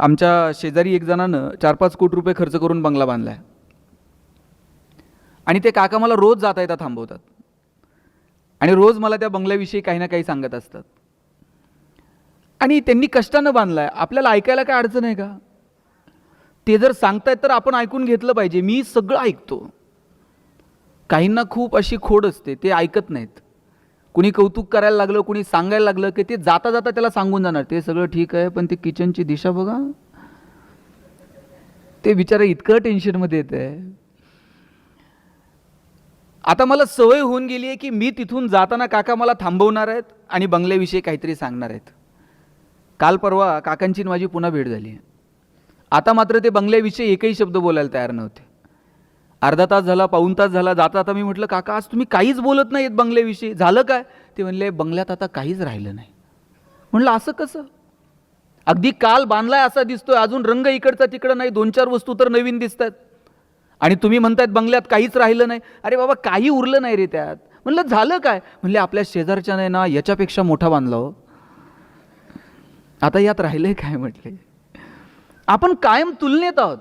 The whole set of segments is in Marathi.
आमच्या शेजारी एक जणानं 4-5 कोटी रुपये खर्च करून बंगला बांधला आहे आणि ते काका मला रोज जाता येता थांबवतात आणि रोज मला त्या बंगल्याविषयी काही ना काही सांगत असतात. आणि त्यांनी कष्टानं बांधला आहे, आपल्याला ऐकायला काय अडचण आहे का? ते जर सांगतायत तर आपण ऐकून घेतलं पाहिजे. मी सगळं ऐकतो. काहींना खूप अशी खोड असते, ते ऐकत नाहीत. कुणी कौतुक करायला लागलं, कुणी सांगायला लागलं की ते जाता जाता त्याला सांगून जाणार ते सगळं ठीक आहे, पण ते किचनची दिशा बघा. ते बिचारा इतकं टेन्शनमध्ये येत आहे. आता मला सवय होऊन गेली आहे की मी तिथून जाताना काका मला थांबवणार आहेत आणि बंगल्याविषयी काहीतरी सांगणार आहेत. काल परवा काकांची माझी पुन्हा भेट झाली. आता मात्र ते बंगल्याविषयी एकही शब्द बोलायला तयार नव्हते. अर्धा तास झाला, पाऊण तास झाला. जाता आता मी म्हटलं, काका आज तुम्ही काहीच बोलत नाहीत बंगल्याविषयी, झालं काय? ते म्हणले, बंगल्यात आता काहीच राहिलं नाही. म्हटलं असं कसं? अगदी काल बांधलाय असा दिसतोय, अजून रंग इकडचा तिकडं नाही, 2-4 वस्तू तर नवीन दिसतात आणि तुम्ही म्हणतायत बंगल्यात काहीच राहिलं नाही. अरे बाबा, काही उरलं नाही रे त्यात. म्हणलं झालं काय? म्हणले आपल्या शेजारच्याने ना याच्यापेक्षा मोठा बांधला हो, आता यात राहिलंय काय? म्हटले आपण कायम तुलनेत आहोत.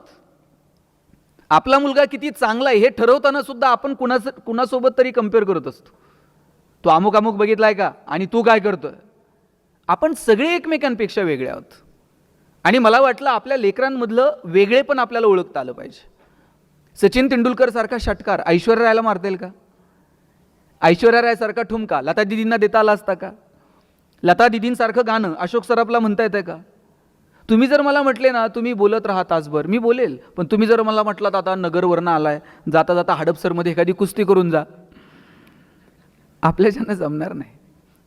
आपला मुलगा किती चांगला आहे हे ठरवताना सुद्धा आपण कुणासोबत तरी कम्पेअर करत असतो. तो अमुक अमुक बघितलाय का आणि तू काय करतोय? आपण सगळे एकमेकांपेक्षा वेगळे आहोत. आणि मला वाटलं आपल्या लेकरांमधलं वेगळे पण आपल्याला ओळखता आलं पाहिजे. सचिन तेंडुलकर सारखा षटकार ऐश्वर्या रायला मारता येईल का? ऐश्वर्या राय सारखा ठुमका लता दिदींना देता आला असता का? लता दिदींसारखं गाणं अशोक सराफला म्हणता येतं का? तुम्ही जर मला म्हटले ना तुम्ही बोलत राहा तासभर, मी बोलेल. पण तुम्ही जर मला म्हटलात आता नगरवरनं आलाय, जाता जाता हडपसरमध्ये एखादी कुस्ती करून जा, आपल्याच्यानं जमणार नाही.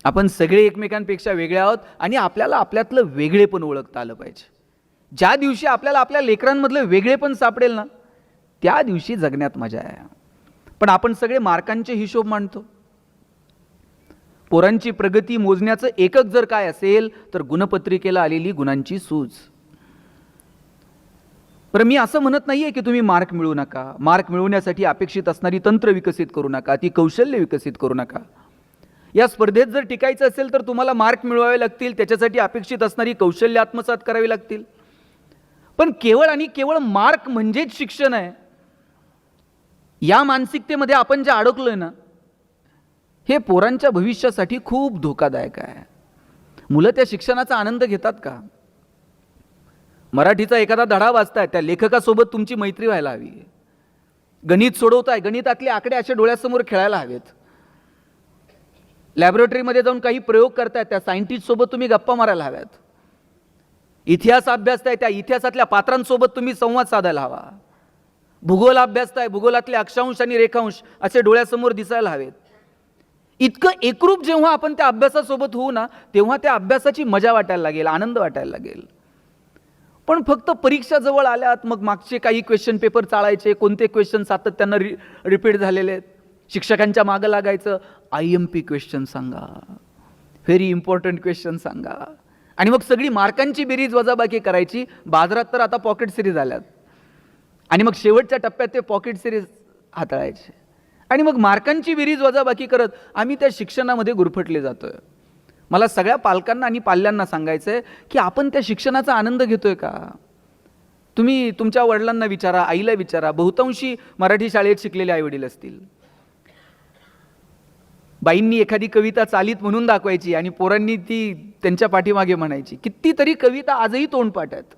आपण सगळे एकमेकांपेक्षा वेगळे आहोत आणि आपल्याला आपल्यातलं वेगळे पण ओळखता आलं पाहिजे. ज्या दिवशी आपल्याला आपल्या लेकरांमधलं वेगळे पण सापडेल ना, त्या दिवशी जगण्यात मजा आहे. पण आपण सगळे मार्कांचे हिशोब मांडतो. पोरांची प्रगती मोजण्याचं एकक जर काय असेल तर गुणपत्रिकेला आलेली गुणांची सूज. पण मी असं म्हणत नाहीये की तुम्ही मार्क मिळवू नका, मार्क मिळवण्यासाठी अपेक्षित असणारी तंत्र विकसित करू नका, ती कौशल्य विकसित करू नका. या स्पर्धेत जर टिकायचं असेल तर तुम्हाला मार्क मिळवावे लागतील, त्याच्यासाठी अपेक्षित असणारी कौशल्य आत्मसात करावी लागतील. पण केवळ आणि केवळ मार्क म्हणजेच शिक्षण आहे, या मानसिकतेमध्ये आपण जे अडकलोय ना, हे पोरांच्या भविष्यासाठी खूप धोकादायक आहे. मुलं त्या शिक्षणाचा आनंद घेतात का? मराठीचा एखादा धडा वाचताय, त्या लेखकासोबत तुमची मैत्री व्हायला हवी. गणित सोडवताय, गणितातले आकडे असे डोळ्यासमोर खेळायला हवेत. लॅबोरेटरीमध्ये जाऊन काही प्रयोग करताय, त्या सायंटिस्ट सोबत तुम्ही गप्पा मारायला हव्यात. इतिहास अभ्यासताय, त्या इतिहासातल्या पात्रांसोबत तुम्ही संवाद साधायला हवा. भूगोल अभ्यासताय, भूगोलातले अक्षांश आणि रेखांश असे डोळ्यासमोर दिसायला हवेत. इतकं एकरूप जेव्हा आपण त्या अभ्यासासोबत होऊ ना, तेव्हा त्या अभ्यासाची मजा वाटायला लागेल, आनंद वाटायला लागेल. पण फक्त परीक्षा जवळ आल्यात मग मागचे काही क्वेश्चन पेपर चाळायचे, कोणते क्वेश्चन सातत्यानं रिपीट झालेले आहेत, शिक्षकांच्या मागं लागायचं, IMP क्वेश्चन सांगा, व्हेरी इम्पॉर्टंट क्वेश्चन सांगा, आणि मग सगळी मार्कांची बेरीज वजाबाकी करायची. बाजारात तर आता पॉकेट सिरीज आल्यात आणि मग शेवटच्या टप्प्यात ते पॉकेट सिरीज हाताळायचे आणि मग मार्कांची बेरीज वजाबाकी करत आम्ही त्या शिक्षणामध्ये गुरफटले जातोय. मला सगळ्या पालकांना आणि पाल्यांना सांगायचं आहे की आपण त्या शिक्षणाचा आनंद घेतोय का? तुम्ही तुमच्या वडिलांना विचारा, आईला विचारा. बहुतांशी मराठी शाळेत शिकलेले आईवडील असतील. बाईंनी एखादी कविता चालीत म्हणून दाखवायची आणि पोरांनी ती त्यांच्या पाठीमागे म्हणायची. कितीतरी कविता आजही तोंडपाठ आहेत,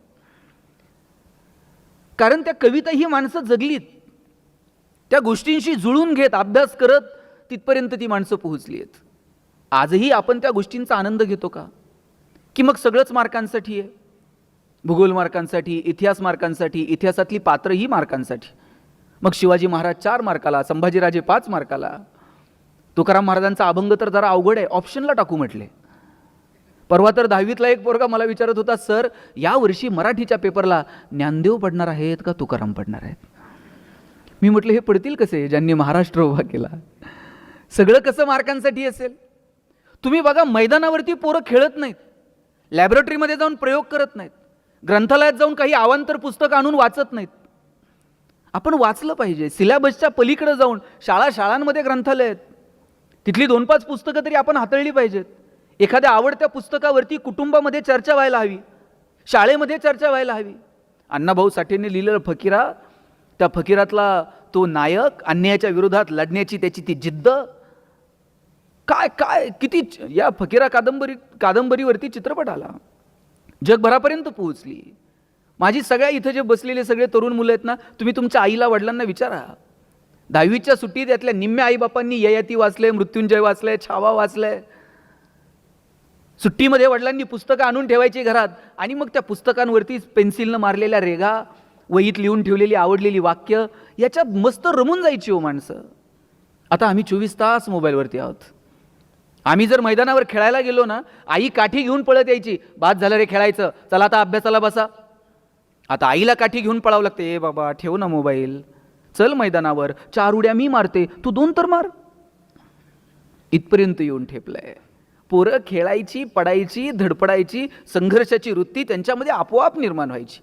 कारण त्या कविता ही माणसं जगलीत, त्या गोष्टींशी जुळून घेत अभ्यास करत तिथपर्यंत ती माणसं पोहोचली आहेत. आजही आपण त्या गोष्टींचा आनंद घेतो का? की मग सगळंच मार्कांसाठी आहे? भूगोल मार्कांसाठी, इतिहास मार्कांसाठी, इतिहासातली पात्र ही मार्कांसाठी. मग शिवाजी महाराज 4 मार्काला, संभाजीराजे 5 मार्काला. तुकाराम महाराजांचा अभंग तर जरा अवघड आहे, ऑप्शनला टाकू म्हटले. परवा तर 10वीतला एक पोरगा मला विचारत होता, सर या वर्षी मराठीच्या पेपरला ज्ञानदेव पडणार आहेत का तुकाराम पडणार आहेत? मी म्हटलं हे पडतील कसे ज्यांनी महाराष्ट्र उभा केला? सगळं कसं मार्कांसाठी असेल? तुम्ही बघा, मैदानावरती पोरं खेळत नाहीत, लॅबोरेटरीमध्ये जाऊन प्रयोग करत नाहीत, ग्रंथालयात जाऊन काही अवांतर पुस्तक आणून वाचत नाहीत. आपण वाचलं पाहिजे. सिलेबसच्या पलीकडे जाऊन शाळांमध्ये ग्रंथालय आहेत, तिथली 2-5 पुस्तकं तरी आपण हाताळली पाहिजेत. एखाद्या आवडत्या पुस्तकावरती कुटुंबामध्ये चर्चा व्हायला हवी. शाळेमध्ये चर्चा व्हायला हवी. अण्णाभाऊ साठेंनी लिहिलेलं फकीरा, त्या फकीरातला तो नायक, अन्यायाच्या विरोधात लढण्याची त्याची ती जिद्द, काय काय किती या फकीरा कादंबरीवरती चित्रपट आला, जगभरापर्यंत पोहोचली. माझी सगळ्या इथं जे बसलेले सगळे तरुण मुलं आहेत ना, तुम्ही तुमच्या आईला वडिलांना विचारा. 10वीच्या सुट्टीत यातल्या निम्म्या आईबापांनी ययाती वाचले, मृत्युंजय वाचले, छावा वाचले. सुट्टीमध्ये वडिलांनी पुस्तकं आणून ठेवायची घरात आणि मग त्या पुस्तकांवरती पेन्सिलनं मारलेल्या रेघा, वहीत लिहून ठेवलेली आवडलेली वाक्य, याच्यात मस्त रमून जायची हो माणसं. आता आम्ही 24 तास मोबाईलवरती आहोत. आम्ही जर मैदानावर खेळायला गेलो ना, आई काठी घेऊन पळत यायची, बाद झालं रे खेळायचं, चला आता अभ्यासाला बसा. आता आईला काठी घेऊन पळावं लागते, ए बाबा ठेव ना मोबाईल, चल मैदानावर, 4 उड्या मी मारते, तू 2 तर मार. इथपर्यंत येऊन ठेपलंय. पोरं खेळायची, पडायची, धडपडायची, संघर्षाची वृत्ती त्यांच्यामध्ये आपोआप निर्माण व्हायची.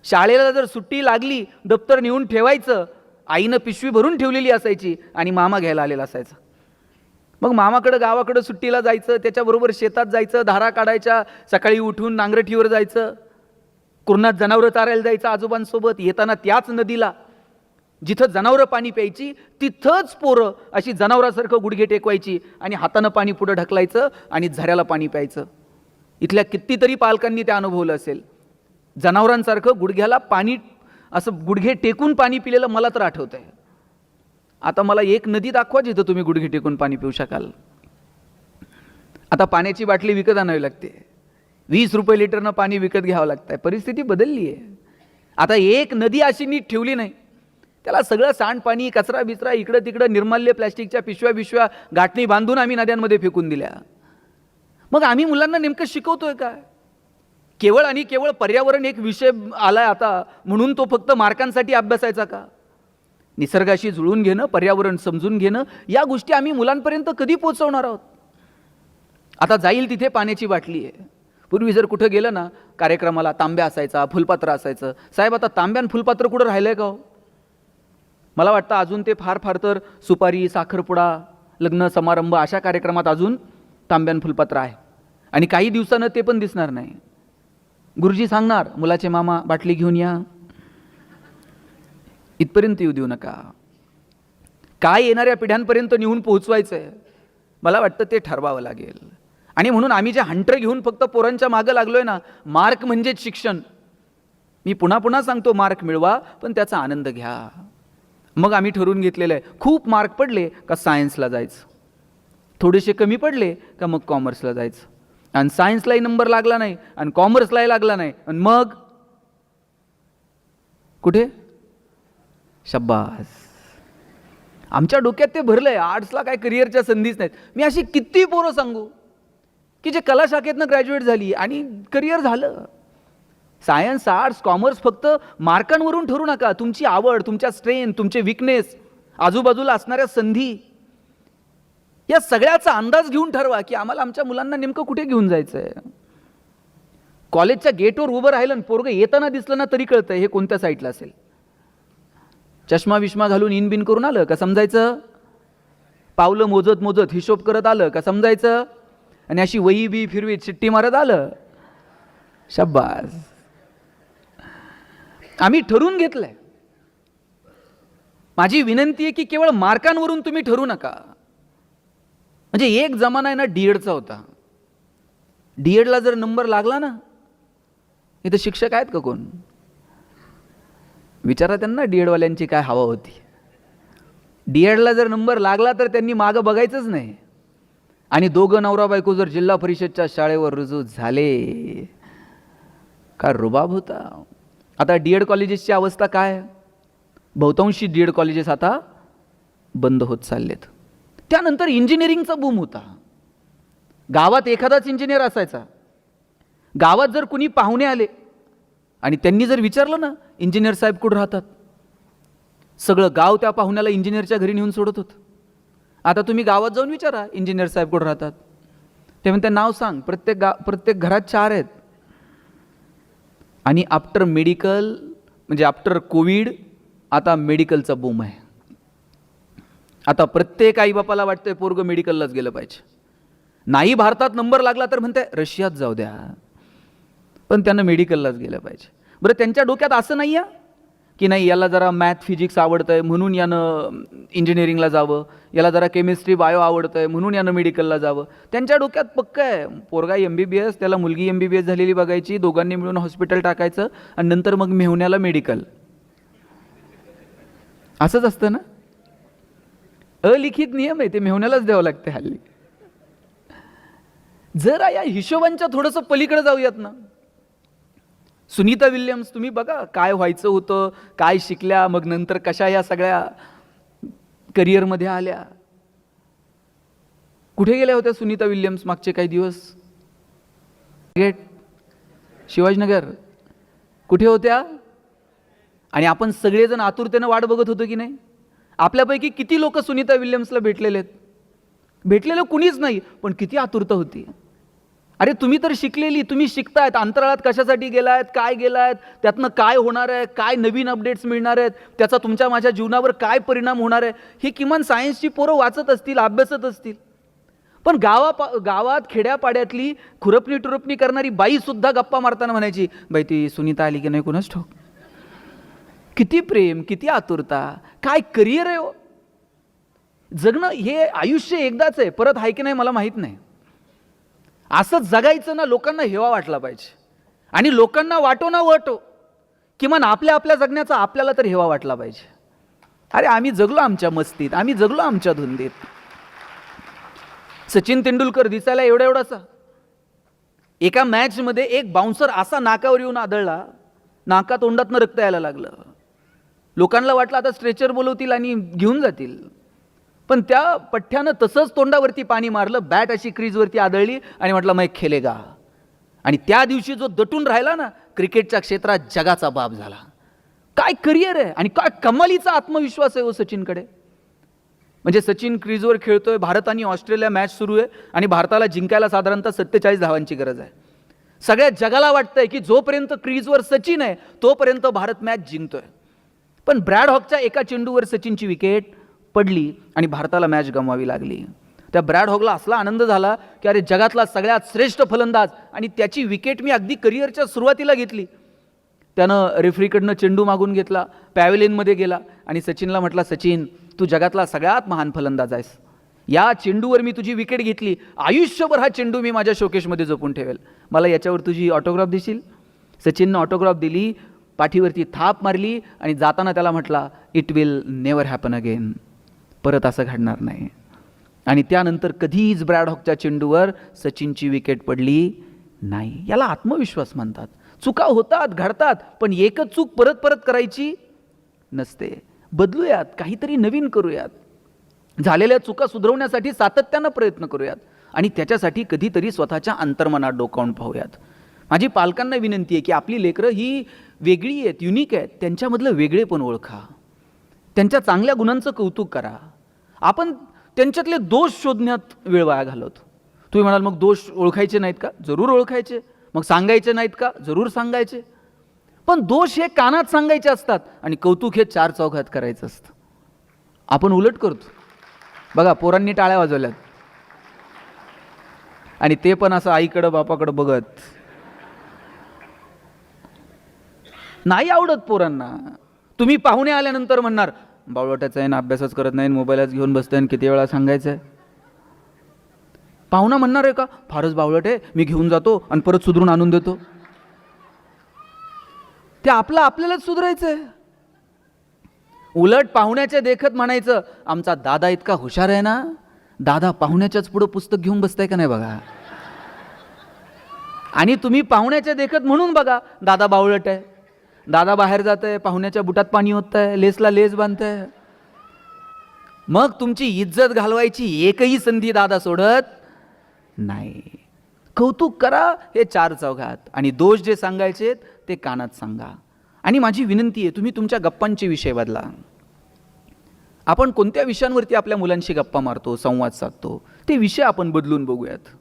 शाळेला जर सुट्टी लागली, दप्तर नेऊन ठेवायचं, आईनं पिशवी भरून ठेवलेली असायची आणि मामा घ्यायला आलेला असायचा. मग मामाकडं गावाकडं सुट्टीला जायचं, त्याच्याबरोबर शेतात जायचं, धारा काढायच्या, सकाळी उठून नांगरठीवर जायचं, कुरणात जनावरं चारायला जायचं आजोबांसोबत. येताना त्याच नदीला जिथं जनावरं पाणी प्यायची तिथंच पोरं अशी जनावरासारखं गुडघे टेकवायची आणि हातानं पाणी पुढं ढकलायचं आणि झऱ्याला पाणी प्यायचं. इथल्या कितीतरी पालकांनी ते अनुभवलं असेल. जनावरांसारखं गुडघ्याला पाणी, असं गुडघे टेकून पाणी पिलेलं मला तर आठवतंय. आता मला एक नदी दाखवा जिथं तुम्ही गुडघे टेकून पाणी पिऊ शकाल. आता पाण्याची बाटली विकत आणावी लागते, 20 रुपये लिटरनं पाणी विकत घ्यावं लागतंय. परिस्थिती बदलली आहे. आता एक नदी अशी नीट ठेवली नाही, त्याला सगळं सांडपाणी, कचरा बिचरा, इकडं तिकडं निर्माल्य, प्लॅस्टिकच्या पिशव्या गाठणी बांधून आम्ही नद्यांमध्ये फेकून दिल्या. मग आम्ही मुलांना नेमकं शिकवतोय काय? केवळ आणि केवळ पर्यावरण एक विषय आलाय आता म्हणून तो फक्त मार्कांसाठी अभ्यासायचा का? निसर्गाशी जुळून घेणं, पर्यावरण समजून घेणं, या गोष्टी आम्ही मुलांपर्यंत कधी पोहोचवणार आहोत? आता जाईल तिथे पाण्याची बाटली आहे. पूर्वी जर कुठं गेलं ना कार्यक्रमाला, तांब्या असायचा, फुलपात्र असायचं. साहेब आता तांब्यान फुलपात्र कुठं राहिलंय का हो? मला वाटतं अजून ते फार तर सुपारी, साखरपुडा, लग्न समारंभ अशा कार्यक्रमात अजून तांब्यान फुलपात्र आहे. आणि काही दिवसानं ते पण दिसणार नाही. गुरुजी सांगणार, मुलाचे मामा बाटली घेऊन या. इथपर्यंत येऊ देऊ नका. काय येणाऱ्या पिढ्यांपर्यंत नेऊन पोहोचवायचंय, मला वाटतं ते ठरवावं लागेल. आणि म्हणून आम्ही जे हंटर घेऊन फक्त पोरांच्या मागं लागलोय ना, मार्क म्हणजेच शिक्षण. मी पुन्हा सांगतो, मार्क मिळवा पण त्याचा आनंद घ्या. मग आम्ही ठरवून घेतलेलं आहे, खूप मार्क पडले का सायन्सला जायचं, थोडेसे कमी पडले का मग कॉमर्सला जायचं. आणि सायन्सलाही नंबर लागला नाही आणि कॉमर्सलाही लागला नाही, आणि मग कुठे? शब्बास. आमच्या डोक्यात ते भरलंय, आर्ट्सला काय करिअरच्या संधीच नाहीत. मी अशी किती पोरं सांगू की जे कला शाखेतनं ग्रॅज्युएट झाली आणि करिअर झालं. सायन्स, आर्ट्स, कॉमर्स फक्त मार्कांवरून ठरू नका. तुमची आवड, तुमच्या स्ट्रेंथ, तुमचे विकनेस, आजूबाजूला असणाऱ्या संधी, या सगळ्याचा अंदाज घेऊन ठरवा की आम्हाला आमच्या मुलांना नेमकं कुठे घेऊन जायचंय. कॉलेजच्या गेटवर उभं राहिलं, पोरगं येताना दिसलं ना तरी कळतंय हे कोणत्या साईडला असेल. चष्मा विष्मा घालून इन बिन करून आलं का समजायचं, पावलं मोजत हिशोब करत आलं का समजायचं, आणि अशी वही बी फिरवीत शिट्टी मारत आलं, शब्बास. आम्ही ठरवून घेतलंय. माझी विनंती आहे की केवळ मार्कांवरून तुम्ही ठरू नका. म्हणजे एक जमाना आहे ना डीएडचा होता. डीएडला जर नंबर लागला ना, इथं शिक्षक आहेत का कोण? विचारा त्यांना डीएडवाल्यांची काय हवा होती. डीएडला जर नंबर लागला तर त्यांनी मागं बघायचंच नाही. आणि दोघं नवरा बायको जर जिल्हा परिषदच्या शाळेवर रुजू झाले, का रुबाब होता. आता डीएड कॉलेजेसची अवस्था काय? बहुतांशी डीएड कॉलेजेस आता बंद होत चाललेत. त्यानंतर इंजिनिअरिंगचा बूम होता. गावात एखादाच इंजिनियर असायचा. गावात जर कुणी पाहुणे आले आणि त्यांनी जर विचारलं ना इंजिनियर साहेब कुठं राहतात, सगळं गाव त्या पाहुण्याला इंजिनियरच्या घरी नेऊन सोडत होतं. आता तुम्ही गावात जाऊन विचारा इंजिनियर साहेब कुठं राहतात, ते म्हणते नाव सांग. प्रत्येक घरात 4 आहेत. आणि आफ्टर मेडिकल, म्हणजे आफ्टर कोविड, आता मेडिकलचा बूम आहे. आता प्रत्येक आईबापाला वाटतंय पोरगं मेडिकललाच गेलं पाहिजे. नाही भारतात नंबर लागला तर म्हणते रशियात जाऊ द्या. पण त्यांना मेडिकललाच गेलं पाहिजे. बरं, त्यांच्या डोक्यात असं नाही आहे की नाही याला जरा मॅथ फिजिक्स आवडतं आहे म्हणून यानं इंजिनिअरिंगला जावं, याला जरा केमिस्ट्री बायो आवडतं आहे म्हणून यानं मेडिकलला जावं. त्यांच्या डोक्यात पक्का आहे पोरगा MBBS, त्याला मुलगी MBBS झालेली बघायची, दोघांनी मिळून हॉस्पिटल टाकायचं आणि नंतर मग मेहुण्याला मेडिकल. असंच असतं ना, अलिखित नियम आहे, ते मेहुण्यालाच द्यावं लागते हल्ली. जरा या हिशोबांच्या थोडंसं पलीकडे जाऊयात ना. सुनीता विल्यम्स तुम्ही बघा, काय व्हायचं होतं, काय शिकल्या, मग नंतर कशा या सगळ्या करिअरमध्ये आल्या. कुठे गेल्या होत्या सुनीता विल्यम्स मागचे काही दिवस? गेट, शिवाजीनगर, कुठे होत्या? आणि आपण सगळेजण आतुरतेनं वाट बघत होतो की नाही? आपल्यापैकी किती लोक सुनीता विल्यम्सला भेटलेले आहेत? भेटलेलं कुणीच नाही, पण किती आतुरता होती. अरे तुम्ही तर शिकलेली, तुम्ही शिकतायत, अंतराळात कशासाठी गेलायत, काय गेलायत, त्यातनं काय होणार आहे, काय नवीन अपडेट्स मिळणार आहेत, त्याचा तुमच्या माझ्या जीवनावर काय परिणाम होणार आहे, हे किमान सायन्सची पोरं वाचत असतील, अभ्यासत असतील. पण गावात खेड्यापाड्यातली खुरपणी टुरपणी करणारी बाई सुद्धा गप्पा मारताना म्हणायची, बाई ती सुनीता आली की नाही कुणाच ठाऊक. किती प्रेम, किती आतुरता, काय करिअर आहे हो. जगणं हे आयुष्य एकदाच आहे, परत आहे की नाही मला माहीत नाही. असं जगायचं ना, लोकांना हेवा वाटला पाहिजे. आणि लोकांना वाटो ना वाटो, किमान आपल्या जगण्याचा आपल्याला तर हेवा वाटला पाहिजे. अरे आम्ही जगलो आमच्या मस्तीत, आम्ही जगलो आमच्या धुंदीत. सचिन तेंडुलकर दिसायला एवढासा, एका मॅचमध्ये एक बाउन्सर असा नाकावर येऊन आदळला, नाका तोंडातनं रक्त यायला लागलं. लोकांना वाटलं आता स्ट्रेचर बोलवतील आणि घेऊन जातील. पण त्या पठ्ठ्यानं तसंच तोंडावरती पाणी मारलं, बॅट अशी क्रीजवरती आदळली आणि म्हटलं मैं खेलेगा. आणि त्या दिवशी जो दटून राहिला ना क्रिकेटच्या क्षेत्रात, जगाचा बाप झाला. काय करिअर आहे आणि काय कमालीचा आत्मविश्वास आहे हो सचिनकडे. म्हणजे सचिन क्रीजवर खेळतोय, भारत आणि ऑस्ट्रेलिया मॅच सुरू आहे आणि भारताला जिंकायला साधारणतः 47 धावांची गरज आहे. सगळ्या जगाला वाटतंय की जोपर्यंत क्रीजवर सचिन आहे तोपर्यंत भारत मॅच जिंकतोय. पण ब्रॅड हॉकच्या एका चेंडूवर सचिनची विकेट पडली आणि भारताला मॅच गमवावी लागली. त्या ब्रॅड हॉकला असला आनंद झाला की अरे जगातला सगळ्यात श्रेष्ठ फलंदाज आणि त्याची विकेट मी अगदी करिअरच्या सुरुवातीला घेतली. त्यानं रेफरीकडनं चेंडू मागून घेतला, पॅव्हेलियनमध्ये गेला आणि सचिनला म्हटला, सचिन तू जगातला सगळ्यात महान फलंदाज आहेस, या चेंडूवर मी तुझी विकेट घेतली, आयुष्यभर हा चेंडू मी माझ्या शोकेशमध्ये जपून ठेवेल, मला याच्यावर तुझी ऑटोग्राफ देशील? सचिननं ऑटोग्राफ दिली, पाठीवरती थाप मारली आणि जाताना त्याला म्हटला, it will never happen again, परत असं घडणार नाही. आणि त्यानंतर कधीच ब्रॅड हॉकच्या चेंडूवर सचिनची विकेट पडली नाही. याला आत्मविश्वास म्हणतात. चुका होतात, घडतात, पण एकच चूक परत परत करायची नसते. बदलूयात, काहीतरी नवीन करूयात, झालेल्या चुका सुधारवण्यासाठी सातत्यानं प्रयत्न करूयात आणि त्याच्यासाठी कधीतरी स्वतःच्या अंतर्मनात डोकावून पाहूयात. माझी पालकांना विनंती आहे की आपली लेकरं ही वेगळी आहेत, युनिक आहेत, त्यांच्यामधलं वेगळेपण ओळखा, त्यांच्या चांगल्या गुणांचं कौतुक करा. आपण त्यांच्यातले दोष शोधण्यात वेळ वाया घालवतो. तुम्ही म्हणाल मग दोष ओळखायचे नाहीत का? जरूर ओळखायचे. मग सांगायचे नाहीत का? जरूर सांगायचे. पण दोष हे कानात सांगायचे असतात आणि कौतुक हे चार चौघात करायचं असतं. आपण उलट करतो. बघा, पोरांनी टाळ्या वाजवल्यात आणि ते पण असं आईकडं बापाकडं बघत. नाही आवडत पोरांना. तुम्ही पाहुणे आल्यानंतर म्हणणार, बावळटाचा आहे ना, अभ्यासच करत नाही, मोबाईलच घेऊन बसतंय आणि किती वेळा सांगायचं आहे. पाहुणा म्हणणार आहे का, फारच बावळट आहे, मी घेऊन जातो आणि परत सुधरून आणून देतो. ते आपल्यालाच सुधारायचं आहे. उलट पाहुण्याच्या देखत म्हणायचं, आमचा दादा इतका हुशार आहे ना, दादा पाहुण्याच्याच पुढं पुस्तक घेऊन बसताय का नाही बघा. आणि तुम्ही पाहुण्याच्या देखत म्हणून बघा, दादा बावळट आहे, दादा बाहेर जात आहे, पाहुण्याच्या बुटात पाणी होत आहे, लेसला लेस बांधतंय. मग तुमची इज्जत घालवायची एकही संधी दादा सोडत नाही. कौतुक करा हे चार चौघात आणि दोष जे सांगायचे ते कानात सांगा. आणि माझी विनंती आहे, तुम्ही तुमच्या गप्पांचे विषय बदला. आपण कोणत्या विषयांवरती आपल्या मुलांशी गप्पा मारतो, संवाद साधतो, ते विषय आपण बदलून बघूयात.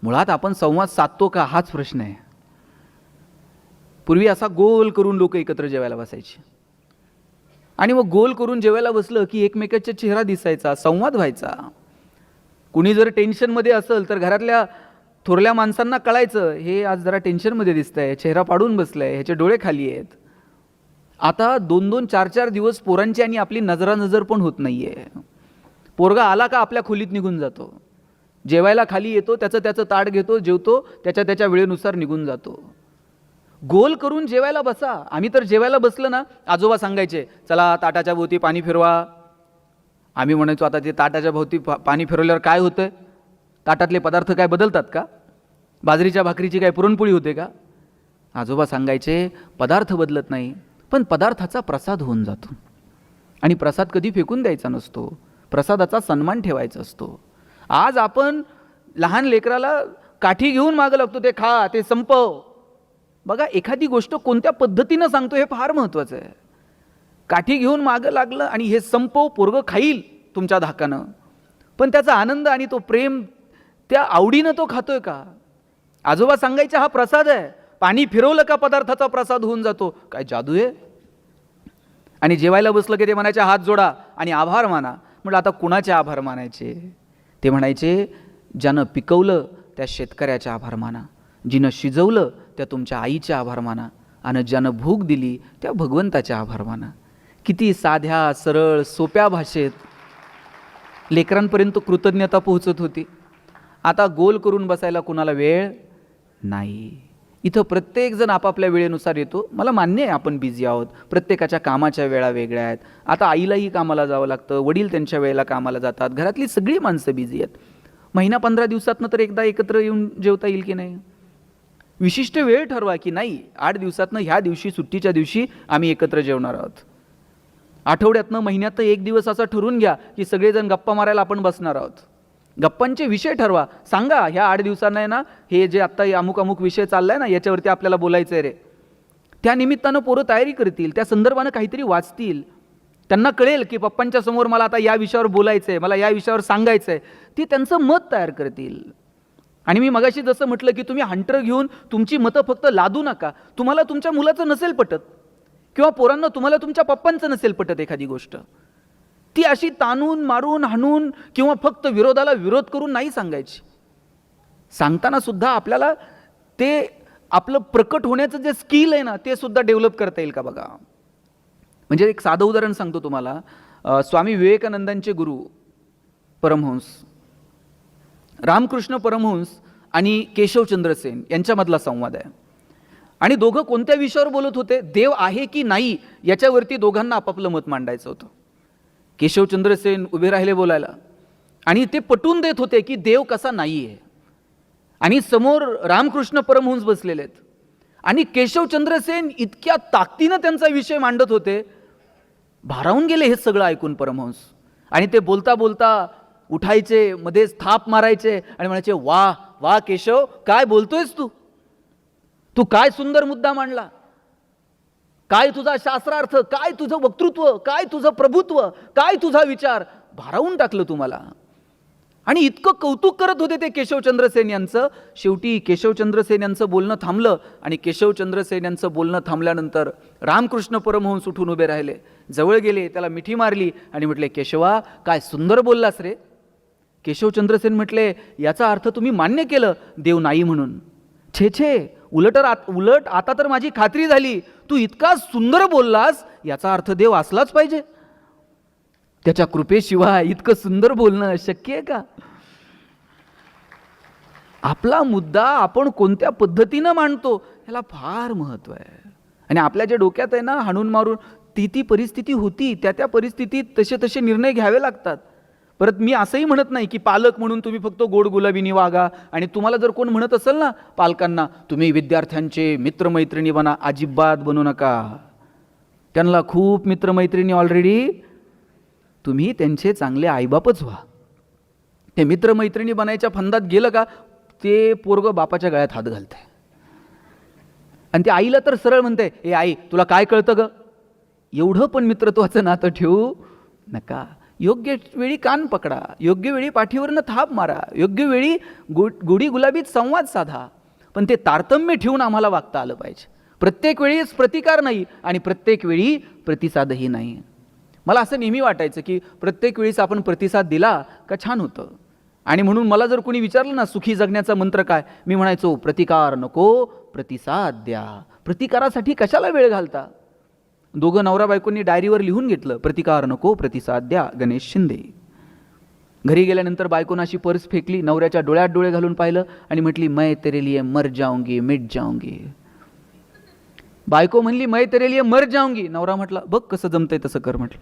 मुळात आपण संवाद साधतो का हाच प्रश्न आहे. पूर्वी असा गोल करून लोक एकत्र जेवायला बसायचे आणि मग गोल करून जेवायला बसलं की एकमेकाचा चेहरा दिसायचा, संवाद व्हायचा. कुणी जर टेन्शनमध्ये असेल तर घरातल्या थोरल्या माणसांना कळायचं हे आज जरा टेन्शनमध्ये दिसतंय, चेहरा पाडून बसलाय, ह्याचे डोळे खाली आहेत. आता 2-2, 4-4 दिवस पोरांची आणि आपली नजरानजर पण होत नाहीये. पोरगा आला का आपल्या खोलीत निघून जातो, जेवायला खाली येतो, त्याचं ताट घेतो, जेवतो, त्याच्या वेळेनुसार निघून जातो. गोल करून जेवायला बसा. आम्ही तर जेवायला बसलं ना, आजोबा सांगायचे चला ताटाच्या भोवती पाणी फिरवा. आम्ही म्हणायचो आता ते ताटाच्या भोवती पाणी फिरवल्यावर काय होतंय? ताटातले पदार्थ काय बदलतात का? बाजरीच्या भाकरीची काय पुरणपोळी होते का? आजोबा सांगायचे पदार्थ बदलत नाही, पण पदार्थाचा प्रसाद होऊन जातो. आणि प्रसाद कधी फेकून द्यायचा नसतो, प्रसादाचा सन्मान ठेवायचा असतो. आज आपण लहान लेकराला काठी घेऊन मागं लागतो, ते खा, ते संपव. बघा, एखादी गोष्ट कोणत्या पद्धतीनं सांगतो हे फार महत्त्वाचं आहे. काठी घेऊन मागं लागलं आणि हे संपव, पोरगं खाईल तुमच्या धाकानं, पण त्याचा आनंद आणि तो प्रेम त्या आवडीनं तो खातोय का? आजोबा सांगायचे हा प्रसाद आहे, पाणी फिरवलं का पदार्थाचा प्रसाद होऊन जातो. काय जादू आहे? आणि जेवायला बसलं की ते म्हणायचे हात जोडा आणि आभार माना. म्हटलं आता कुणाचे आभार मानायचे? ते म्हणायचे ज्यानं पिकवलं त्या शेतकऱ्याचे आभार माना, जिनं शिजवलं त्या तुमच्या आईचे आभार माना, आणि ज्यानं भूक दिली त्या भगवंताचे आभार माना. किती साध्या सरळ सोप्या भाषेत लेकरांपर्यंत कृतज्ञता पोहोचत होती. आता गोल करून बसायला कुणाला वेळ नाही. इथं प्रत्येकजण आपापल्या वेळेनुसार येतो. मला मान्य आहे आपण बिझी आहोत, प्रत्येकाच्या कामाच्या वेळा वेगळ्या आहेत. आता आईलाही कामाला जावं लागतं, वडील त्यांच्या वेळेला कामाला जातात, घरातली सगळी माणसं बिझी आहेत. महिना 15 दिवसातनं तर एकदा एकत्र येऊन जेवता येईल की नाही? विशिष्ट वेळ ठरवा की नाही 8 दिवसातनं ह्या दिवशी, सुट्टीच्या दिवशी आम्ही एकत्र जेवणार आहोत. आठवड्यातनं, महिन्यातनं एक दिवस असा ठरवून घ्या की सगळेजण गप्पा मारायला आपण बसणार आहोत. गप्पांचे विषय ठरवा, सांगा ह्या 8 दिवसांना आहे ना, हे जे आत्ता अमुक अमुक विषय चाललाय ना, याच्यावरती आपल्याला बोलायचं आहे रे. त्या निमित्तानं पोरं तयारी करतील, त्या संदर्भानं काहीतरी वाचतील. त्यांना कळेल की पप्पांच्या समोर मला आता या विषयावर बोलायचं आहे, मला या विषयावर सांगायचं आहे. ती त्यांचं मत तयार करतील. आणि मी मगाशी जसं म्हटलं की तुम्ही हंटर घेऊन तुमची मतं फक्त लादू नका. तुम्हाला तुमच्या मुलाचं नसेल पटत, किंवा पोरांना तुम्हाला तुमच्या पप्पांचं नसेल पटत एखादी गोष्ट, ती अशी ताणून मारून हाणून किंवा फक्त विरोधाला विरोध करून नाही सांगायची. सांगताना सुद्धा आपल्याला ते आपलं प्रकट होण्याचं जे स्किल आहे ना, ते सुद्धा डेव्हलप करता येईल का बघा. म्हणजे एक साधं उदाहरण सांगतो तुम्हाला. स्वामी विवेकानंदांचे गुरु परमहंस रामकृष्ण परमहंस आणि केशवचंद्र सेन यांच्यामधला संवाद आहे. आणि दोघं कोणत्या विषयावर बोलत होते? देव आहे की नाही याच्यावरती दोघांना आपापलं मत मांडायचं होतं. केशवचंद्र सेन उभे राहिले बोलायला आणि ते पटवून देत होते की देव कसा नाही आहे. आणि समोर रामकृष्ण परमहंस बसलेले आहेत आणि केशवचंद्र सेन इतक्या ताकदीनं त्यांचा विषय मांडत होते, भारावून गेले हे सगळं ऐकून परमहंस. आणि ते बोलता बोलता उठायचे, मध्येच थाप मारायचे आणि म्हणायचे वा वा केशव, काय बोलतोयस तू, तू काय सुंदर मुद्दा मांडला, काय तुझा शास्त्रार्थ, काय तुझं वक्तृत्व, काय तुझं प्रभुत्व, काय तुझा विचार, भारावून टाकलं तुम्हाला. आणि इतकं कौतुक करत होते ते केशवचंद्र सेन यांचं. शेवटी केशवचंद्र सेन यांचं बोलणं थांबलं आणि केशवचंद्र सेन यांचं बोलणं थांबल्यानंतर रामकृष्ण परमहंस उठून उभे राहिले, जवळ गेले, त्याला मिठी मारली आणि म्हटले केशवा, काय सुंदर बोललास रे. केशवचंद्र सेन म्हटले याचा अर्थ तुम्ही मान्य केलं देव नाही म्हणून. छे छे, उलट आता तर माझी खात्री झाली, तू इतका सुंदर बोललास याचा अर्थ देव असलाच पाहिजे. त्याच्या कृपेशिवाय इतकं सुंदर बोलणं शक्य आहे का? आपला मुद्दा आपण कोणत्या पद्धतीनं मांडतो ह्याला फार महत्त्व आहे. आणि आपल्या जे डोक्यात आहे ना, हाणून मारून ती परिस्थिती होती, त्या परिस्थितीत तसे निर्णय घ्यावे लागतात. परत मी असंही म्हणत नाही की पालक म्हणून तुम्ही फक्त गोड गुलाबीनी वागा. आणि तुम्हाला जर कोण म्हणत असेल ना पालकांना, तुम्ही विद्यार्थ्यांचे मित्रमैत्रिणी बना, अजिबात बनू नका. त्यांना खूप मित्रमैत्रिणी ऑलरेडी, तुम्ही त्यांचे चांगले आईबापच व्हा. ते मित्रमैत्रिणी बनायच्या फंदात गेलं का ते पोरगं बापाच्या गळ्यात हात घालतंय. आणि ते आईला तर सरळ म्हणते, ए आई तुला काय कळतं ग. एवढं पण मित्रत्वाचं नातं ठेवू नका. योग्य वेळी कान पकडा, योग्य वेळी पाठीवरनं थाप मारा, योग्य वेळी गोडी गुलाबीत संवाद साधा. पण ते तारतम्य ठेवून आम्हाला वागता आलं पाहिजे. प्रत्येक वेळीच प्रतिकार नाही आणि प्रत्येक वेळी प्रतिसादही नाही. मला असं नेहमी वाटायचं की प्रत्येक वेळीच आपण प्रतिसाद दिला का छान होतं. आणि म्हणून मला जर कोणी विचारलं ना सुखी जगण्याचा मंत्र काय, मी म्हणायचो प्रतिकार नको प्रतिसाद द्या. प्रतिकारासाठी कशाला वेळ घालता. दोघं नवरा बायकोंनी डायरीवर लिहून घेतलं प्रतिकार नको प्रतिसाद द्या गणेश शिंदे. घरी गेल्यानंतर बायकोनं अशी पर्स फेकली, नवऱ्याच्या डोळ्यात डोळे घालून पाहिलं आणि म्हटली मैं तेरे लिए मर जाऊंगी मिट जाऊंगी. बायको म्हणली मैं तेरे लिए मर जाऊंगी. नवरा म्हटला बघ कसं जमतंय तसं कर म्हटलं.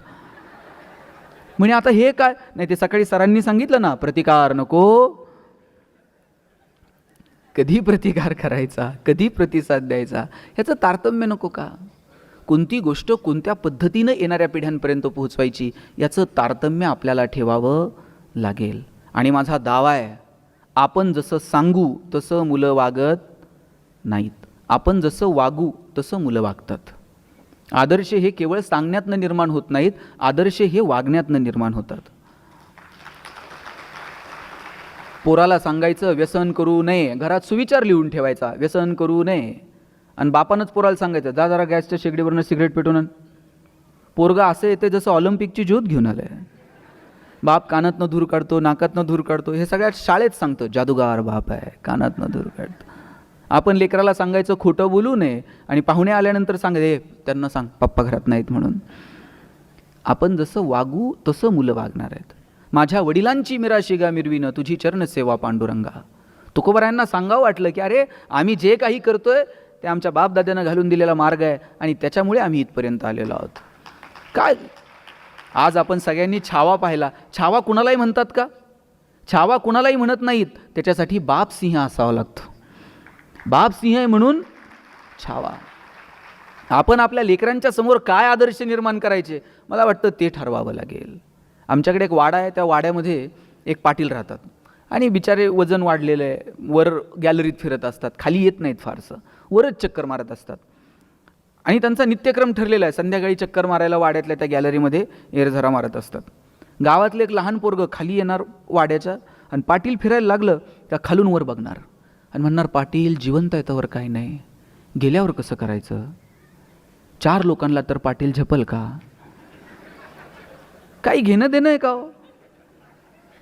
म्हणे आता हे काय, नाही ते सकाळी सरांनी सांगितलं ना प्रतिकार नको. कधी प्रतिकार करायचा, कधी प्रतिसाद द्यायचा, ह्याचं तारतम्य नको का. कोणती गोष्ट कोणत्या पद्धतीनं येणाऱ्या पिढ्यांपर्यंत पोहोचवायची याचं तारतम्य आपल्याला ठेवावं लागेल. आणि माझा दावा आहे, आपण जसं सांगू तसं मुलं वागत नाहीत, आपण जसं वागू तसं मुलं वागतात. आदर्श हे केवळ सांगण्यातनं निर्माण होत नाहीत, आदर्श हे वागण्यातनं निर्माण होतात. पोराला सांगायचं व्यसन करू नये, घरात सुविचार लिहून ठेवायचा व्यसन करू नये, आणि बापानंच पोराला सांगायचं जा जरा गॅसच्या शेगडीवरनं सिगरेट पेटून आण. पोरगा असं येते जसं ऑलिम्पिकची ज्योत घेऊन आलंय. बाप कानातनं धूर काढतो, नाकातनं धूर काढतो, हे सगळ्यात शाळेत सांगतो जादूगार बाप आहे कानातनं धूर काढतो. आपण लेकराला सांगायचं खोटं बोलू नये, आणि पाहुणे आल्यानंतर सांगायचे त्यांना सांग पप्पा घरात नाहीत म्हणून. आपण जसं वागू तसं मुलं वागणार आहेत. माझ्या वडिलांची मिराशिगा मिरवीनं तुझी चरणसेवा पांडुरंगा. तुकोबारायांना सांगावं वाटलं की अरे आम्ही जे काही करतोय ते आमच्या बापदाद्यानं घालून दिलेला मार्ग आहे आणि त्याच्यामुळे आम्ही इथपर्यंत आलेलो आहोत. काय आज आपण सगळ्यांनी छावा पाहिला. छावा कुणालाही म्हणतात का? छावा कुणालाही म्हणत नाहीत. त्याच्यासाठी बाप सिंह असावा लागतो. बाप सिंह आहे म्हणून छावा. आपण आपल्या लेकरांच्या समोर काय आदर्श निर्माण करायचे मला वाटतं ते ठरवावं लागेल. आमच्याकडे एक वाडा आहे, त्या वाड्यामध्ये एक पाटील राहतात आणि बिचारे वजन वाढलेलं आहे, वर गॅलरीत फिरत असतात, खाली येत नाहीत फारसं, वरच चक्कर मारत असतात. आणि त्यांचा नित्यक्रम ठरलेला आहे, संध्याकाळी चक्कर मारायला वाड्यातल्या त्या गॅलरीमध्ये एरझरा मारत असतात. गावातलं एक लहान पोरगं खाली येणार वाड्याच्या, आणि पाटील फिरायला लागलं त्या खालून वर बघणार आणि म्हणणार पाटील जिवंत आहे त्यावर काही नाही, गेल्यावर कसं करायचं. 4 लोकांना तर पाटील झेपल का? काही घेणं देणं आहे का हो?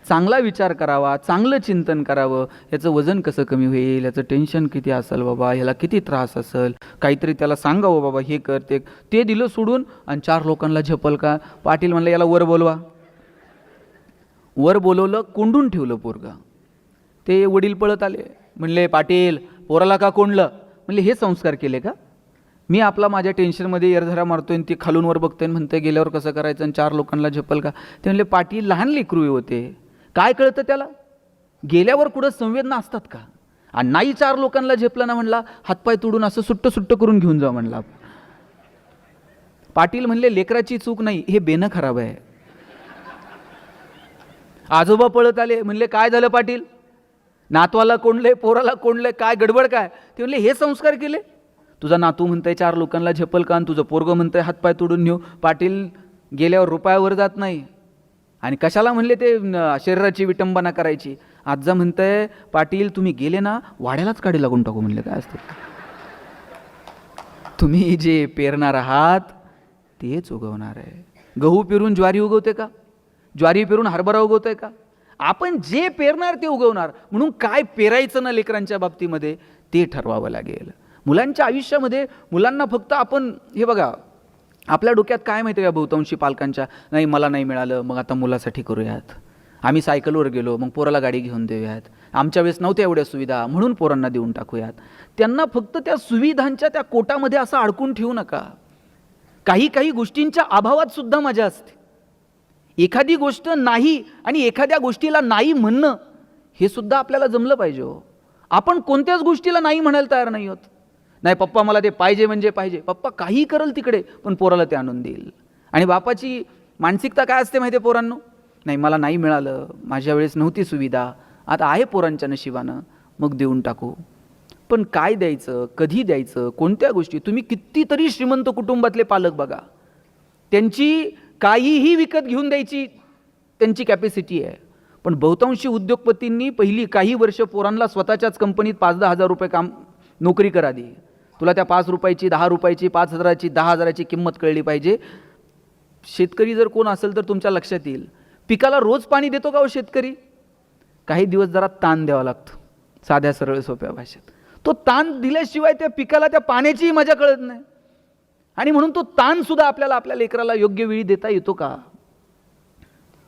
चांगला विचार करावा, चांगलं चिंतन करावं, याचं वजन कसं कमी होईल, याचं टेन्शन किती असेल बाबा, ह्याला किती त्रास असेल, काहीतरी त्याला सांगावं बाबा हे कर ते दिलं सोडून. आणि 4 लोकांना झेपल का? पाटील म्हणलं याला वर बोलवा. वर बोलवलं, कोंडून ठेवलं पोरगा. ते वडील पळत आले, म्हणले पाटील पोराला का कोंडलं? म्हणले हे संस्कार केले का? मी आपला माझ्या टेन्शनमध्ये एरझरा मारतोय आणि ती खालून वर बघतोय म्हणते गेल्यावर कसं करायचं आणि 4 लोकांना झेपल का? ते म्हणले पाटील लहान लेकरू होते, काय कळतं त्याला? गेल्यावर कुठं संवेदना असतात का? आणि नाही 4 लोकांना झेपलं ना म्हणला हातपाय तोडून असं सुट्ट सुट्ट करून घेऊन जा म्हणला. पाटील म्हणले लेकराची चूक नाही, हे बेनं खराब आहे. आजोबा पळत आले, म्हणले काय झालं पाटील? नातवाला कोंडले, पोराला कोंडले, काय गडबड काय? ते म्हणले हे संस्कार केले. तुझा नातू म्हणतंय 4 लोकांना झेपल का आणि तुझं पोरगं म्हणतंय हातपाय तोडून नेऊ. पाटील गेल्यावर रुपयावर जात नाही. आणि कशाला म्हणले ते शरीराची विटंबना करायची. आजा म्हणतंय पाटील तुम्ही गेले ना वाड्यालाच काढी लागून टाकू. म्हणले काय असतं? तुम्ही जे पेरणार आहात तेच उगवणार आहे. गहू पेरून ज्वारी उगवते का? ज्वारी पेरून हरभरा उगवतोय का? आपण जे पेरणार ते उगवणार. म्हणून काय पेरायचं ना लेकरांच्या बाबतीमध्ये ते ठरवावं लागेल. मुलांच्या आयुष्यामध्ये मुलांना फक्त आपण हे बघा, आपल्या डोक्यात काय माहिती आहे का बहुतांशी पालकांच्या, नाही मला नाही मिळालं मग आता मुलासाठी करूयात, आम्ही सायकलवर गेलो मग पोराला गाडी घेऊन देऊयात, आमच्या वेळेस नव्हत्या एवढ्या सुविधा म्हणून पोरांना देऊन टाकूयात. त्यांना फक्त त्या सुविधांच्या त्या कोटामध्ये असं अडकून ठेवू नका. काही काही गोष्टींच्या अभावात सुद्धा मजा असते. एखादी गोष्ट नाही आणि एखाद्या गोष्टीला नाही म्हणणं हे सुद्धा आपल्याला जमलं पाहिजे हो. आपण कोणत्याच गोष्टीला नाही म्हणायला तयार नाही होत. नाही पप्पा मला ते पाहिजे म्हणजे पाहिजे. पप्पा काही करल तिकडे पण पोराला ते आणून देईल. आणि बापाची मानसिकता काय असते माहिती आहे पोरांनो? नाही मला नाही मिळालं, माझ्या वेळेस नव्हती सुविधा, आता आहे पोरांच्या नशिबानं, मग देऊन टाकू. पण काय द्यायचं, कधी द्यायचं, कोणत्या गोष्टी? तुम्ही कितीतरी श्रीमंत कुटुंबातले पालक बघा, त्यांची काहीही विकत घेऊन द्यायची त्यांची कॅपॅसिटी आहे. पण बहुतांशी उद्योगपतींनी पहिली काही वर्ष पोरांना स्वतःच्याच कंपनीत 5-10 हजार रुपये काम नोकरी करा दे. तुला त्या 5 रुपयाची 10 रुपयाची 5,000ची 10,000ची किंमत कळली पाहिजे. शेतकरी जर कोण असेल तर तुमच्या लक्षात येईल, पिकाला रोज पाणी देतो का हो शेतकरी? काही दिवस जरा ताण द्यावा लागतो, साध्या सरळ सोप्या भाषेत. तो ताण दिल्याशिवाय त्या पिकाला त्या पाण्याचीही मजा कळत नाही. आणि म्हणून तो ताण सुद्धा आपल्याला आपल्या लेकराला योग्य वेळी देता येतो का,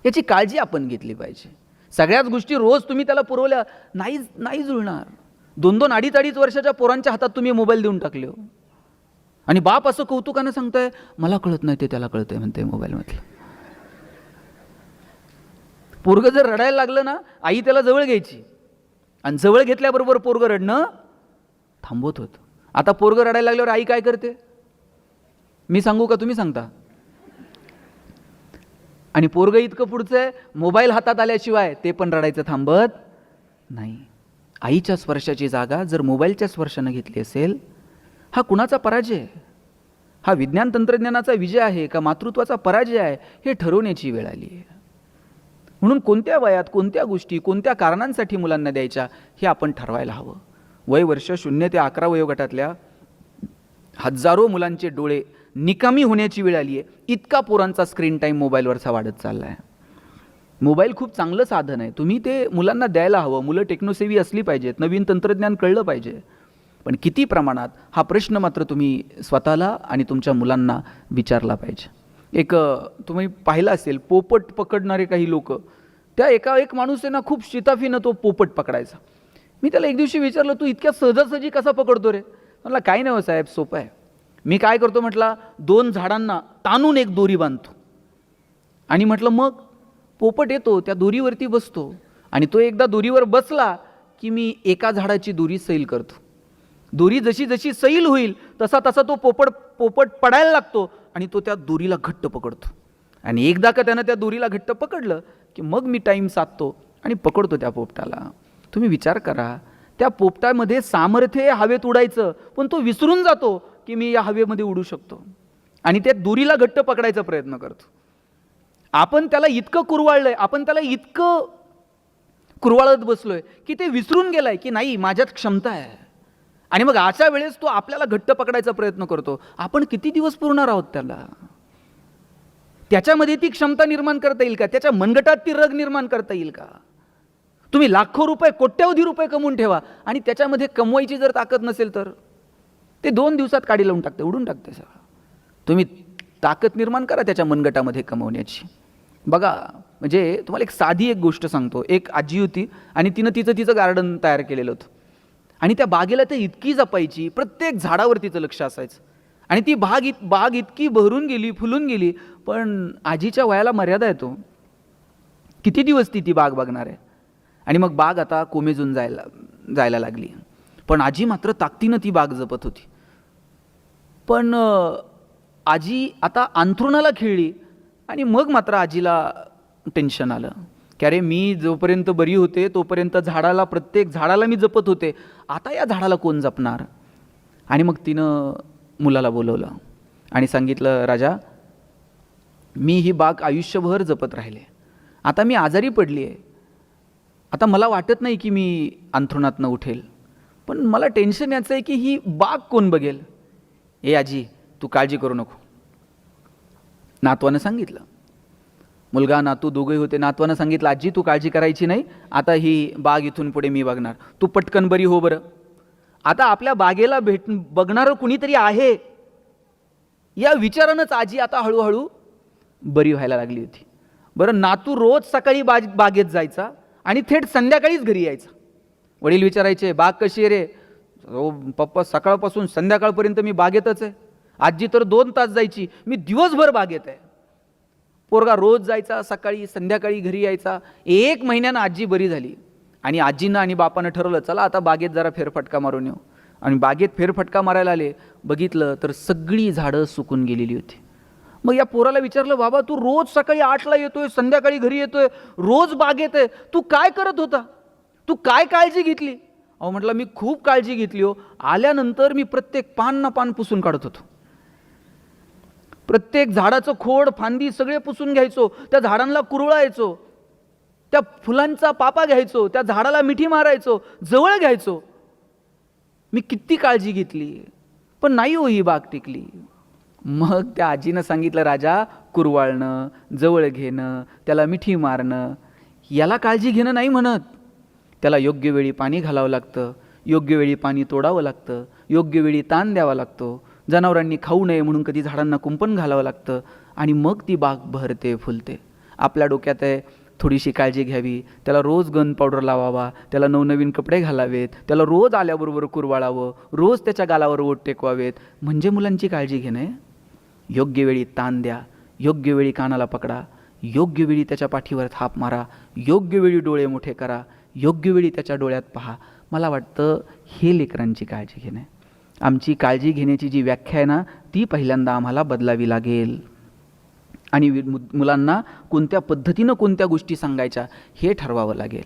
याची काळजी आपण घेतली पाहिजे. सगळ्याच गोष्टी रोज तुम्ही त्याला पुरवल्या नाही जुळणार. 2-2, 2.5 वर्षाच्या पोरांच्या हातात तुम्ही मोबाईल देऊन टाकले हो. आणि बाप असं कौतुकानं सांगताय, मला कळत नाही ते त्याला कळतंय म्हणते मोबाईलमधलं. पोरगं जर रडायला लागलं ना, आई त्याला जवळ घ्यायची आणि जवळ घेतल्याबरोबर पोरगं रडणं थांबवत होतं. आता पोरगं रडायला लागल्यावर आई काय करते, मी सांगू का तुम्ही सांगता? आणि पोरगं इतकं पुढचं आहे, मोबाईल हातात आल्याशिवाय ते पण रडायचं थांबत नाही. आईच्या स्पर्शाची जागा जर मोबाईलच्या स्पर्शानं घेतली असेल, हा कुणाचा पराजय आहे? हा विज्ञान तंत्रज्ञानाचा विजय आहे का मातृत्वाचा पराजय आहे, हे ठरवण्याची वेळ आली आहे. म्हणून कोणत्या वयात कोणत्या गोष्टी कोणत्या कारणांसाठी मुलांना द्यायच्या हे आपण ठरवायला हवं. वय वर्ष 0 ते 11 वयोगटातल्या हजारो मुलांचे डोळे निकामी होण्याची वेळ आली आहे. इतका पोरांचा स्क्रीन टाईम मोबाईलवरचा वाढत चालला आहे. मोबाईल खूप चांगलं साधन आहे, तुम्ही ते मुलांना द्यायला हवं. मुलं टेक्नोसेवी असली पाहिजेत, नवीन तंत्रज्ञान कळलं पाहिजे. पण किती प्रमाणात हा प्रश्न मात्र तुम्ही स्वतःला आणि तुमच्या मुलांना विचारला पाहिजे. एक तुम्ही पाहिलं असेल, पोपट पकडणारे काही लोक, त्या एक माणूस आहे ना, खूप शिताफीनं तो पोपट पकडायचा. मी त्याला एक दिवशी विचारलं, तू इतक्या सहजासहजी कसा पकडतो रे? म्हटलं काही नाही हो साहेब, सोपं आहे. मी काय करतो म्हटलं, 2 झाडांना ताणून एक दोरी बांधतो आणि म्हटलं मग पोपट येतो, त्या दोरीवरती बसतो आणि तो एकदा दोरीवर बसला की मी एका झाडाची दोरी सैल करतो. दोरी जशी जशी सैल होईल तसा तसा तो पोपट पडायला लागतो आणि तो त्या दोरीला घट्ट पकडतो. आणि एकदा का त्यानं त्या दोरीला घट्ट पकडलं की मग मी टाईम साधतो आणि पकडतो त्या पोपटाला. तुम्ही विचार करा, त्या पोपटामध्ये सामर्थ्य हवेत उडायचं, पण तो विसरून जातो की मी या हवेमध्ये उडू शकतो आणि त्या दोरीला घट्ट पकडायचा प्रयत्न करतो. आपण त्याला इतकं कुरवाळलंय, आपण त्याला इतकं कुरवाळत बसलोय की ते विसरून गेलाय की नाही माझ्यात क्षमता आहे. आणि मग अशा वेळेस तो आपल्याला घट्ट पकडायचा प्रयत्न करतो. आपण किती दिवस पुरणार आहोत त्याला? त्याच्यामध्ये ती क्षमता निर्माण करता येईल का? त्याच्या मनगटात ती रग निर्माण करता येईल का? तुम्ही लाखो रुपये कोट्यवधी रुपये कमवून ठेवा आणि त्याच्यामध्ये कमवायची जर ताकद नसेल तर ते 2 दिवसात काडी लावून टाकते, उडून टाकते सगळं. तुम्ही ताकद निर्माण करा त्याच्या मनगटामध्ये कमवण्याची. बघा, म्हणजे तुम्हाला एक साधी एक गोष्ट सांगतो. एक आजी होती आणि तिनं तिचं गार्डन तयार केलेलं होतं आणि त्या बागेला ते इतकी जपायची, प्रत्येक झाडावर तिचं लक्ष असायचं. आणि ती बाग इतकी बहरून गेली, फुलून गेली, पण आजीच्या वयाला मर्यादा येतो. किती दिवस ती बाग बघणार आहे? आणि मग बाग आता कोमेजून जायला लागली, पण आजी मात्र ताकदीनं ती बाग जपत होती. पण आजी आता अंथरुणाला खिळली आणि मग मात्र आजीला टेन्शन आलं की अरे, मी जोपर्यंत बरी होते तोपर्यंत प्रत्येक झाडाला मी जपत होते, आता या झाडाला कोण जपणार? आणि मग तिनं मुलाला बोलवलं आणि सांगितलं, राजा, मी ही बाग आयुष्यभर जपत राहिले, आता मी आजारी पडली आहे, आता मला वाटत नाही की मी अंथरुणातनं उठेल, पण मला टेन्शन याचं आहे की ही बाग कोण बघेल? ए आजी, तू काळजी करू नको. नातवानं सांगितलं, मुलगा नातू दोघे होते. नातवानं सांगितलं, आजी तू काळजी करायची नाही, आता ही बाग इथून पुढे मी बघणार, तू पटकन बरी हो बरं. आता आपल्या बागेला बघणारं कुणीतरी आहे या विचारानंच आजी आता हळूहळू बरी व्हायला लागली होती. बरं, नातू रोज सकाळी बागेत जायचा आणि थेट संध्याकाळीच घरी यायचा. वडील विचारायचे, बाग कशी आहे रे? हो पप्पा, सकाळपासून संध्याकाळपर्यंत मी बागेतच आहे. आजी तर 2 तास जायची, मी दिवसभर बागेत आहे. पोरगा रोज जायचा, सकाळी संध्याकाळी घरी यायचा. 1 महिन्यानं आजी बरी झाली आणि आजीनं आणि बापानं ठरवलं, चला आता बागेत जरा फेरफटका मारून येऊ. आणि बागेत फेरफटका मारायला आले, बघितलं तर सगळी झाडं सुकून गेलेली होती. मग या पोराला विचारलं, बाबा तू रोज सकाळी 8ला येतोय, संध्याकाळी घरी येतोय, रोज बागेत आहे, तू काय करत होता? तू काय काळजी घेतली? अहो म्हटलं, मी खूप काळजी घेतली हो. आल्यानंतर मी प्रत्येक पान ना पान पुसून काढत होतो, प्रत्येक झाडाचं खोड फांदी सगळे पुसून घ्यायचो, त्या झाडांना कुरळायचो, त्या फुलांचा पापा घ्यायचो, त्या झाडाला मिठी मारायचो, जवळ घ्यायचो. मी किती काळजी घेतली, पण नाही हो ही बाग टिकली. मग त्या आजीनं सांगितलं, राजा, कुरवाळणं, जवळ घेणं, त्याला मिठी मारणं, याला काळजी घेणं नाही म्हणत. त्याला योग्य वेळी पाणी घालावं लागतं, योग्य वेळी पाणी तोडावं लागतं, योग्य वेळी ताण द्यावा लागतो, जनावरांनी खाऊ नये म्हणून कधी झाडांना कुंपण घालावं लागतं आणि मग ती बाग बहरते फुलते. आपल्या डोक्यात आहे थोडीशी काळजी घ्यावी, त्याला रोज गन पावडर लावावा, त्याला नवनवीन कपडे घालावेत, त्याला रोज आल्याबरोबर कुरवाळावं, रोज त्याच्या गालावर ओठ टेकवावेत, म्हणजे मुलांची काळजी घेणं आहे. योग्य वेळी ताण द्या, योग्य वेळी कानाला पकडा, योग्य वेळी त्याच्या पाठीवर थाप मारा, योग्य वेळी डोळे मोठे करा, योग्य वेळी त्याच्या डोळ्यात पहा. मला वाटतं हे लेकरांची काळजी घेणं आहे. आमची काळजी घेण्याची जी व्याख्या आहे ना, ती पहिल्यांदा आम्हाला बदलावी लागेल आणि मुलांना कोणत्या पद्धतीनं कोणत्या गोष्टी सांगायच्या हे ठरवावं लागेल.